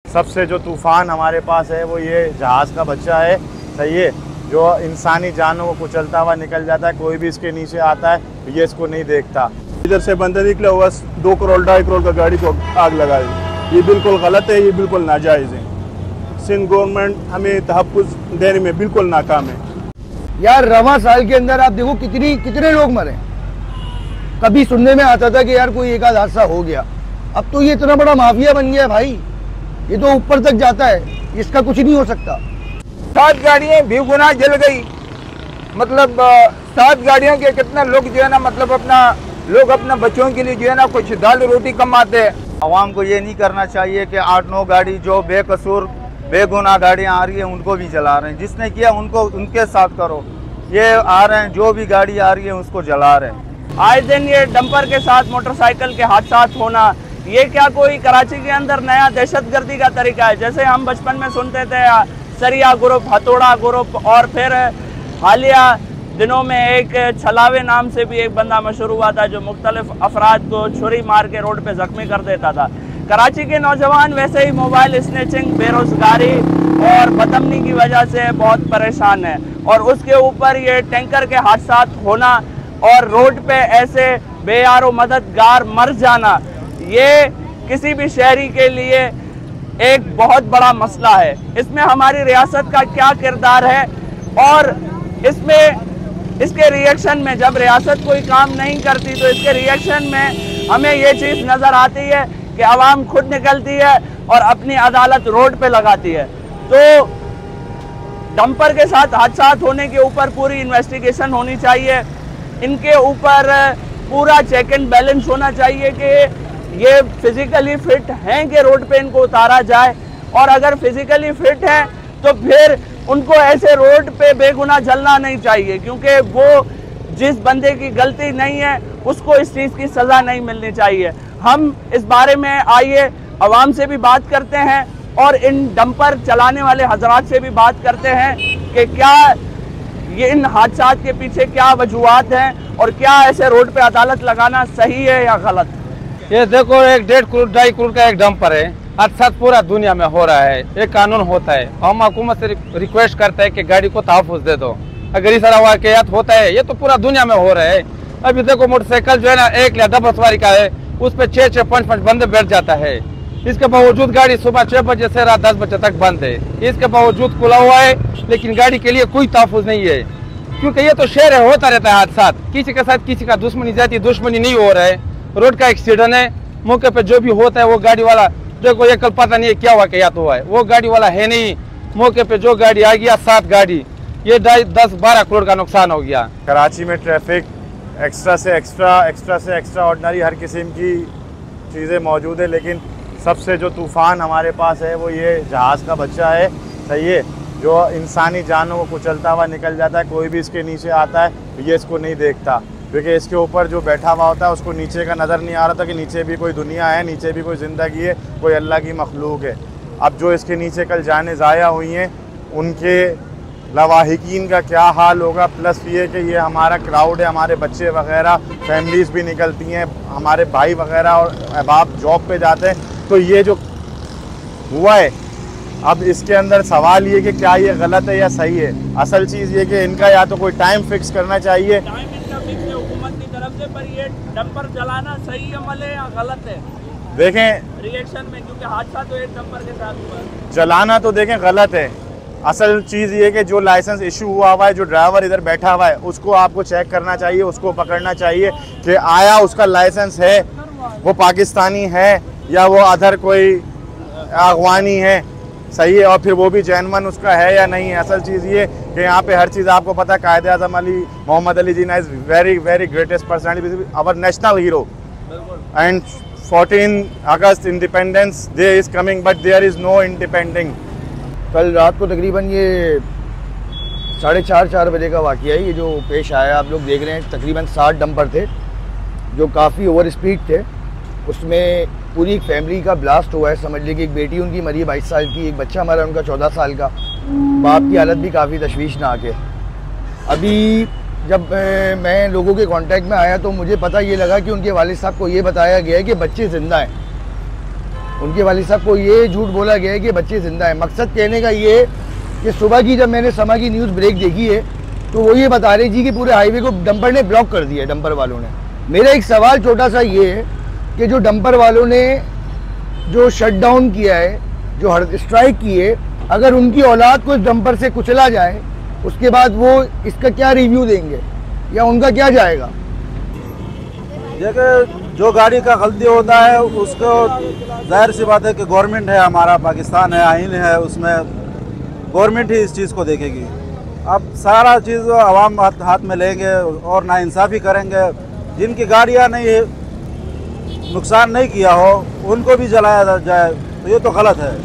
सबसे जो तूफ़ान हमारे पास है वो ये जहाज़ का बच्चा है, सही है, जो इंसानी जानों को कुचलता हुआ निकल जाता है। कोई भी इसके नीचे आता है तो ये इसको नहीं देखता। इधर से बंदे निकले हुआ 2 करोड़ 2.5 करोड़ का गाड़ी को आग लगा दी। ये बिल्कुल गलत है, ये बिल्कुल नाजायज़ है। सिंध गवर्नमेंट हमें तहफ़्फ़ुज़ देने में बिल्कुल नाकाम है। यार रवां साल के अंदर आप देखो कितने लोग मरे। कभी सुनने में आता था कि यार कोई एक आध हादसा हो गया, अब तो ये इतना बड़ा माफिया बन गया है भाई, ये तो ऊपर तक जाता है, इसका कुछ नहीं हो सकता। 7 गाड़ियाँ बेगुनाह जल गई, मतलब 7 गाड़ियों के कितना लोग जो है ना, मतलब अपना बच्चों के लिए जो है ना कुछ दाल रोटी कमाते हैं। आवाम को ये नहीं करना चाहिए कि 8-9 गाड़ी जो बेकसूर बेगुनाह गाड़ियाँ आ रही हैं उनको भी जला रहे हैं। जिसने किया उनको उनके साथ करो। ये आ रहे हैं, जो भी गाड़ी आ रही है उसको जला रहे हैं। आए दिन ये डंपर के साथ मोटरसाइकिल के हादसा होना, ये क्या कोई कराची के अंदर नया दहशतगर्दी का तरीका है? जैसे हम बचपन में सुनते थे सरिया ग्रुप, हथौड़ा ग्रुप, और फिर हालिया दिनों में एक छलावे नाम से भी एक बंदा मशहूर हुआ था जो मुख्तलिफ अफराद को छुरी मार के रोड पे जख्मी कर देता था। कराची के नौजवान वैसे ही मोबाइल स्नैचिंग, बेरोजगारी और बदअमनी की वजह से बहुत परेशान है, और उसके ऊपर ये टैंकर के हादसा होना और रोड पे ऐसे बेयारो मददगार मर जाना, ये किसी भी शहरी के लिए एक बहुत बड़ा मसला है। इसमें हमारी रियासत का क्या किरदार है, और इसके रिएक्शन में जब रियासत कोई काम नहीं करती तो इसके रिएक्शन में हमें ये चीज़ नज़र आती है कि आवाम खुद निकलती है और अपनी अदालत रोड पे लगाती है। तो डंपर के साथ हादसा होने के ऊपर पूरी इन्वेस्टिगेशन होनी चाहिए, इनके ऊपर पूरा चेक एंड बैलेंस होना चाहिए कि ये फिजिकली फिट हैं कि रोड पे इनको उतारा जाए, और अगर फिजिकली फिट हैं तो फिर उनको ऐसे रोड पे बेगुनाह जलना नहीं चाहिए, क्योंकि वो जिस बंदे की गलती नहीं है उसको इस चीज़ की सज़ा नहीं मिलनी चाहिए। हम इस बारे में आइए आवाम से भी बात करते हैं और इन डंपर चलाने वाले हजरात से भी बात करते हैं कि क्या ये इन हादसा के पीछे क्या वजूहात हैं और क्या ऐसे रोड पे अदालत लगाना सही है या गलत। ये देखो, 1.5 करोड़ 2.5 करोड़ का एक डंपर है, हादसा पूरा दुनिया में हो रहा है, एक कानून होता है। हम हुकूमत से रिक्वेस्ट करते हैं कि गाड़ी को तहफ़्फ़ुज़ दे दो। अगर इस तरह वाक़यात होता है, ये तो पूरा दुनिया में हो रहा है। अभी देखो मोटरसाइकिल जो है ना, 1 या 10 सवारी का है, उस पर 6-6, 5-5 बंदे बैठ जाता है। इसके बावजूद गाड़ी सुबह 6 बजे से रात 10 बजे तक बंद है। इसके बावजूद खुला हुआ है, लेकिन गाड़ी के लिए कोई तहफ़्फ़ुज़ नहीं है, क्योंकि ये तो शहर है, होता रहता है हादसा। किसी के साथ किसी का जाती दुश्मनी नहीं हो रहा है, रोड का एक्सीडेंट है। मौके पे जो भी होता है वो गाड़ी वाला, देखो ये कल पता नहीं है क्या वाक़यात हुआ है, वो गाड़ी वाला है नहीं। मौके पे जो गाड़ी आ गया 7 गाड़ी, ये 10-12 करोड़ का नुकसान हो गया। कराची में ट्रैफिक एक्स्ट्रा से एक्स्ट्रा ऑर्डिनरी हर किस्म की चीज़ें मौजूद है, लेकिन सबसे जो तूफ़ान हमारे पास है वो ये जहाज़ का बच्चा है, सही है, जो इंसानी जानों को कुचलता हुआ निकल जाता है। कोई भी इसके नीचे आता है तो ये इसको नहीं देखता, क्योंकि इसके ऊपर जो बैठा हुआ होता है उसको नीचे का नज़र नहीं आ रहा था कि नीचे भी कोई दुनिया है, नीचे भी कोई ज़िंदगी है, कोई अल्लाह की मखलूक है। अब जो इसके नीचे कल जाने ज़ाया हुई हैं उनके लवाहिकीन का क्या हाल होगा। प्लस ये कि ये हमारा क्राउड है, हमारे बच्चे वगैरह, फैमिलीज़ भी निकलती हैं, हमारे भाई वगैरह और अहबाब जॉब पे जाते हैं। तो ये जो हुआ है, अब इसके अंदर सवाल ये कि क्या ये गलत है या सही है। असल चीज़ ये कि इनका या तो कोई टाइम फिक्स करना चाहिए, हुकूमत की तरफ से, पर ये डंपर चलाना सही अमल है या गलत है देखें रिएक्शन में, क्योंकि हादसा तो एक डंपर के साथ हुआ है। चलाना तो देखें गलत है। असल चीज़ ये कि जो लाइसेंस इशू हुआ है, जो ड्राइवर इधर बैठा हुआ है, उसको आपको चेक करना चाहिए, उसको पकड़ना चाहिए कि आया उसका लाइसेंस है, वो पाकिस्तानी है या वो अदर कोई अफगानी है, सही है, और फिर वो भी जेन्युइन उसका है या नहीं है। असल चीज़ ये कि यहाँ पे हर चीज़ आपको पता है। Quaid-e-Azam Mohammad Ali Jinnah is very greatest personality, our national hero, and 14 August Independence Day is coming, but there is no independing. कल रात को तकरीबन ये 4:30-4 बजे का वाक़या है, ये जो पेश आया। आप लोग देख रहे हैं तकरीबन 60 डंपर थे जो काफ़ी ओवर स्पीड थे। उसमें पूरी एक फैमिली का ब्लास्ट हुआ है। समझ लीजिए कि एक बेटी उनकी मरी 22 साल की, एक बच्चा हमारा उनका 14 साल का। बाप की हालत भी काफ़ी तशवीशनाक है। अभी जब मैं लोगों के कांटेक्ट में आया तो मुझे पता ये लगा कि उनके वालिद साहब को ये बताया गया है कि बच्चे ज़िंदा हैं। उनके वालिद साहब को ये झूठ बोला गया है कि बच्चे ज़िंदा हैं। मकसद कहने का ये है कि सुबह की जब मैंने समय की न्यूज़ ब्रेक देखी है तो वो ये बता रही थी कि पूरे हाईवे को डंपर ने ब्लॉक कर दिया है, डंपर वालों ने। मेरा एक सवाल छोटा सा ये है कि जो डंपर वालों ने जो शटडाउन किया है, जो स्ट्राइक की है, अगर उनकी औलाद को इस डंपर से कुचला जाए उसके बाद वो इसका क्या रिव्यू देंगे या उनका क्या जाएगा? देखिए, जो गाड़ी का गलती होता है उसको जाहिर सी बात है कि गवर्नमेंट है, हमारा पाकिस्तान है, आइन है, उसमें गवर्नमेंट ही इस चीज़ को देखेगी। अब सारा चीज़ आवाम हाथ में लेंगे और नाइंसाफ़ी करेंगे। जिनकी गाड़ियाँ नहीं नुकसान नहीं किया हो उनको भी जलाया जाए तो ये तो गलत है।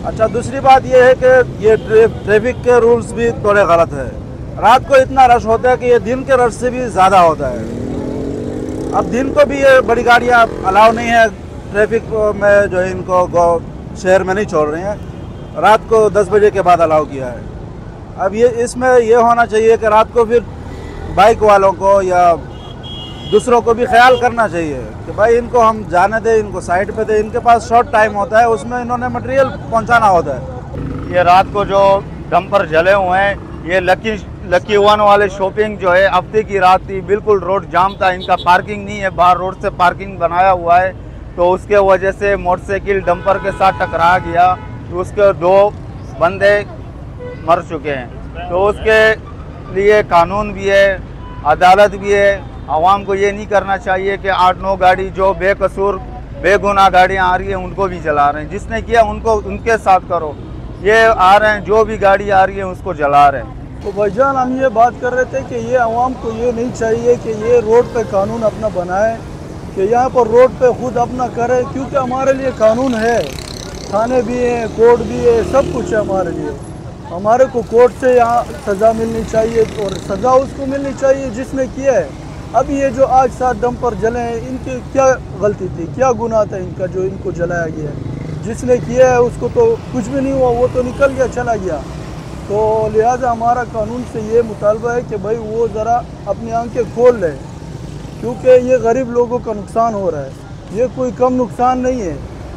अच्छा, दूसरी बात ये है कि ये ट्रैफिक के रूल्स भी थोड़े गलत है। रात को इतना रश होता है कि ये दिन के रश से भी ज़्यादा होता है। अब दिन को भी ये बड़ी गाड़ियाँ अलाउ नहीं है ट्रैफिक में, जो है इनको शहर में नहीं छोड़ रही हैं। रात को 10 बजे के बाद अलाउ किया है। अब ये इसमें ये होना चाहिए कि रात को फिर बाइक वालों को या दूसरों को भी ख्याल करना चाहिए कि भाई इनको हम जाने दें, इनको साइड पे दें। इनके पास शॉर्ट टाइम होता है, उसमें इन्होंने मटेरियल पहुंचाना होता है। ये रात को जो डंपर जले हुए हैं, ये लकी वन वाले शॉपिंग जो है हफ्ते की रात थी, बिल्कुल रोड जाम था। इनका पार्किंग नहीं है, बाहर रोड से पार्किंग बनाया हुआ है, तो उसके वजह से मोटरसाइकिल डंपर के साथ टकरा गया, तो उसके 2 बंदे मर चुके हैं। तो उसके लिए कानून भी है, अदालत भी है। आवाम को ये नहीं करना चाहिए कि 8-9 गाड़ी जो बेकसूर बेगुनाह गाड़ियाँ आ रही हैं उनको भी जला रहे हैं। जिसने किया उनको उनके साथ करो। ये आ रहे हैं, जो भी गाड़ी आ रही है उसको जला रहे हैं। तो भाईजान, हम ये बात कर रहे थे कि ये आवाम को ये नहीं चाहिए कि ये रोड पे कानून अपना बनाए, कि यहाँ पर रोड पे खुद अपना करे, क्योंकि हमारे लिए कानून है, थाने भी हैं, कोर्ट भी है, सब कुछ है हमारे लिए। हमारे को कोर्ट से यहाँ सज़ा मिलनी चाहिए और सज़ा उसको मिलनी चाहिए जिसने किया है। अब ये जो आज 7 डंपर जले हैं, इनकी क्या गलती थी, क्या गुनाह था इनका जो इनको जलाया गया है? जिसने किया है उसको तो कुछ भी नहीं हुआ, वो तो निकल गया, चला गया। तो लिहाजा हमारा कानून से ये मुतालबा है कि भाई वो ज़रा अपनी आंखें खोल लें, क्योंकि ये गरीब लोगों का नुकसान हो रहा है। ये कोई कम नुकसान नहीं है,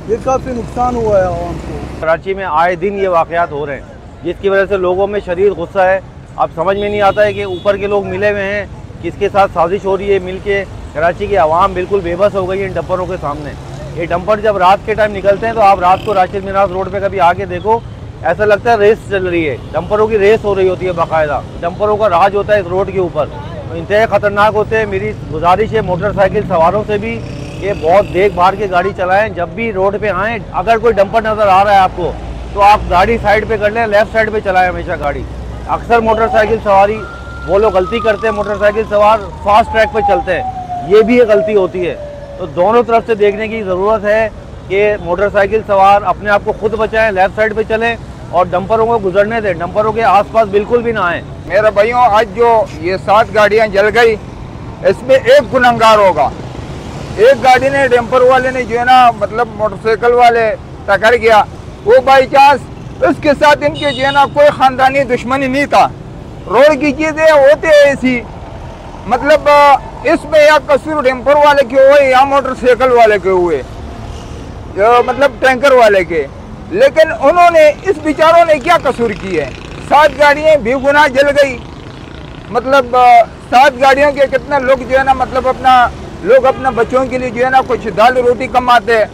ये काफ़ी नुकसान हुआ है आवाम को। कराची में आए दिन ये वाक़यात हो रहे हैं, जिसकी वजह से लोगों में शदीद गुस्सा है। अब समझ में नहीं आता है कि ऊपर के लोग मिले हुए हैं, किसके साथ साजिश हो रही है मिलके। कराची की आवाम बिल्कुल बेबस हो गई है इन डंपरों के सामने। ये डंपर जब रात के टाइम निकलते हैं तो आप रात को राशिद मिनाज रोड पे कभी आके देखो, ऐसा लगता है रेस चल रही है, डंपरों की रेस हो रही होती है बाकायदा। डंपरों का राज होता है इस रोड के ऊपर, तो इंतहाई ख़तरनाक होते हैं। मेरी गुजारिश है मोटरसाइकिल सवारों से भी कि बहुत देख भाल के गाड़ी चलाएं। जब भी रोड पे आएँ, अगर कोई डंपर नज़र आ रहा है आपको तो आप गाड़ी साइड पे कर लें, लेफ़्ट साइड पे चलाएं हमेशा गाड़ी। अक्सर मोटरसाइकिल सवारी वो लोग गलती करते हैं, मोटरसाइकिल सवार फास्ट ट्रैक पे चलते हैं, ये भी एक गलती होती है। तो दोनों तरफ से देखने की ज़रूरत है कि मोटरसाइकिल सवार अपने आप को खुद बचाएं, लेफ़्ट साइड पे चलें और डंपरों को गुजरने दें, डंपरों के आसपास बिल्कुल भी ना आएँ। मेरे भाइयों, आज जो ये 7 गाड़ियाँ जल गई, इसमें एक गुनहगार होगा। एक गाड़ी ने डंपर वाले ने जो है ना, मतलब मोटरसाइकिल वाले टक्कर गया, वो बाई चांस उसके साथ इनके जो है ना कोई ख़ानदानी दुश्मनी नहीं था। रोड की चीज़ें होती है ऐसी, मतलब इसमें या कसूर डंपर वाले के हुए या मोटरसाइकिल वाले के हुए, मतलब टैंकर वाले के। लेकिन उन्होंने, इस बेचारों ने क्या कसूर की है? 7 गाड़ियाँ बेगुनाह जल गई। मतलब 7 गाड़ियों के कितने लोग जो है ना, मतलब अपना बच्चों के लिए जो है ना कुछ दाल रोटी कमाते हैं।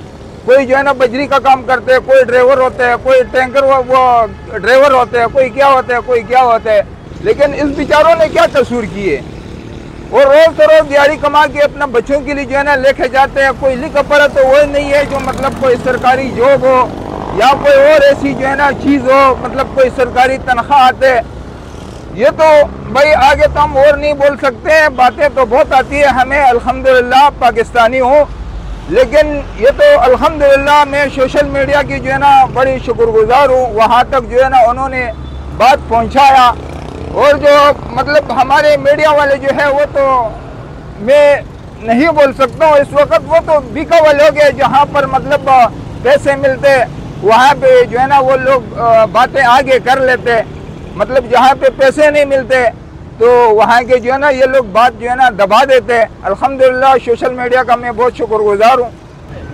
कोई जो है ना बजरी का काम करते हैं, कोई ड्राइवर होते हैं, कोई टैंकर वो ड्राइवर होते हैं, कोई क्या होते हैं, कोई क्या होते हैं। लेकिन इस बेचारों ने क्या कसूर किए? वो रोज रोज दिहाड़ी कमा के अपना बच्चों के लिए जो है ना लेके जाते हैं। कोई लिखा पढ़ा तो वो नहीं है जो मतलब कोई सरकारी जॉब हो या कोई और ऐसी जो है ना चीज़ हो, मतलब कोई सरकारी तनख्वाह आते। ये तो भाई आगे तो हम और नहीं बोल सकते हैं, बातें तो बहुत आती है हमें, अल्हम्दुलिल्लाह पाकिस्तानी हूँ। लेकिन ये तो अल्हम्दुलिल्लाह मैं सोशल मीडिया की जो है ना बड़ी शुक्रगुजार हूँ, वहाँ तक जो है ना उन्होंने बात पहुँचाया। और जो मतलब हमारे मीडिया वाले जो है वो तो मैं नहीं बोल सकता हूँ इस वक्त, वो तो बिका वाले हो गए। जहाँ पर मतलब पैसे मिलते वहाँ पे जो है ना वो लोग बातें आगे कर लेते, मतलब जहाँ पे पैसे नहीं मिलते तो वहाँ के जो है ना ये लोग बात जो है ना दबा देते। अल्हम्दुलिल्लाह सोशल मीडिया का मैं बहुत शुक्रगुजार हूँ।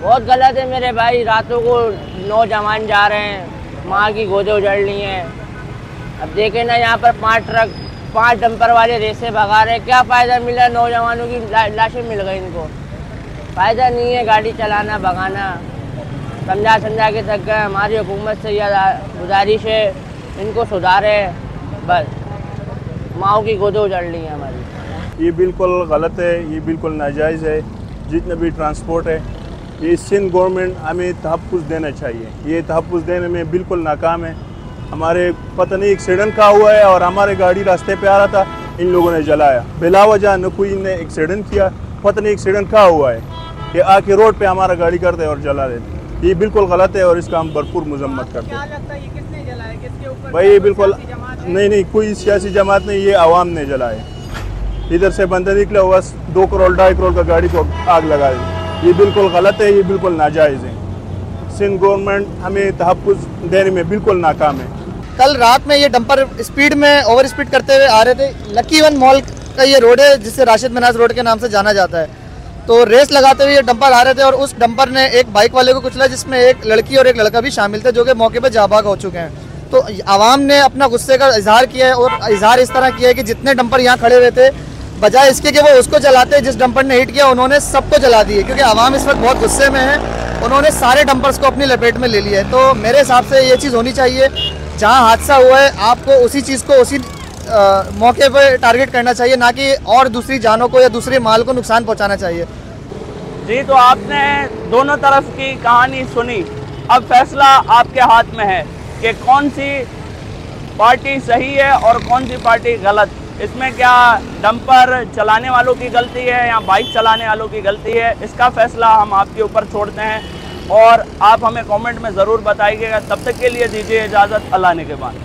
बहुत गलत है मेरे भाई। रातों को नौजवान जा रहे हैं, माँ की गोदें उजड़ ली हैं। अब देखे ना यहाँ पर 5 ट्रक 5 डंपर वाले रेसे भगा रहे, क्या फ़ायदा मिला? नौजवानों की लाशें मिल गई, इनको फ़ायदा नहीं है गाड़ी चलाना भगाना। समझा के थक गए। हमारी हुकूमत से यह गुजारिश है, इनको सुधारे बस। माओ की गोदें उजड़ ली हैं हमारी। ये बिल्कुल गलत है, ये बिल्कुल नाजायज़ है। जितने भी ट्रांसपोर्ट है, ये सिंध गवर्नमेंट हमें तहफ़्फ़ुज़ देना चाहिए। ये तहफ़्फ़ुज़ देने में बिल्कुल नाकाम है। हमारे पता नहीं एक्सीडेंट कहाँ हुआ है और हमारे गाड़ी रास्ते पे आ रहा था, इन लोगों ने जलाया बिला वजह। न कोई ने एक्सीडेंट किया, पता नहीं एक्सीडेंट कहाँ हुआ है। ये आके रोड पे हमारा गाड़ी करते और जला देते, ये बिल्कुल गलत है और इसका हम भरपूर मजम्मत करते हैं। भाई ये बिल्कुल नहीं, कोई सियासी जमात नहीं, ये आवाम ने जलाए। इधर से बंदा निकला हुआ 2 करोड़ 2.5 करोड़ का गाड़ी को आग लगा दी, ये बिल्कुल गलत है, ये बिल्कुल नाजायज़ है। सिंध गवर्नमेंट हमें तहफ़्फ़ुज़ देने में बिल्कुल नाकाम है। कल रात में ये डंपर स्पीड में ओवर स्पीड करते हुए आ रहे थे। लकी वन मॉल का ये रोड है जिससे राशिद मिनाज रोड के नाम से जाना जाता है। तो रेस लगाते हुए ये डंपर आ रहे थे और उस डंपर ने एक बाइक वाले को कुचला, जिसमें एक लड़की और एक लड़का भी शामिल थे, जो कि मौके पर जाबाग हो चुके हैं। तो आवाम ने अपना गुस्से का इजहार किया है और इजहार इस तरह किया है कि जितने डंपर यहाँ खड़े हुए थे, बजाय इसके कि वो उसको जलाते, जिस डंपर ने हिट किया उन्होंने सबको जला दिए। क्योंकि आवाम इस वक्त बहुत गुस्से में है, उन्होंने सारे डंपर्स को अपनी लपेट में ले लिया है। तो मेरे हिसाब से ये चीज़ होनी चाहिए, जहाँ हादसा हुआ है आपको उसी चीज़ को उसी मौके पर टारगेट करना चाहिए, ना कि और दूसरी जानों को या दूसरे माल को नुकसान पहुँचाना चाहिए। जी, तो आपने दोनों तरफ की कहानी सुनी। अब फैसला आपके हाथ में है कि कौन सी पार्टी सही है और कौन सी पार्टी गलत। इसमें क्या डंपर चलाने वालों की गलती है या बाइक चलाने वालों की गलती है, इसका फैसला हम आपके ऊपर छोड़ते हैं और आप हमें कमेंट में ज़रूर बताइएगा। तब तक के लिए दीजिए इजाज़त, अल्लाह ने के बाद।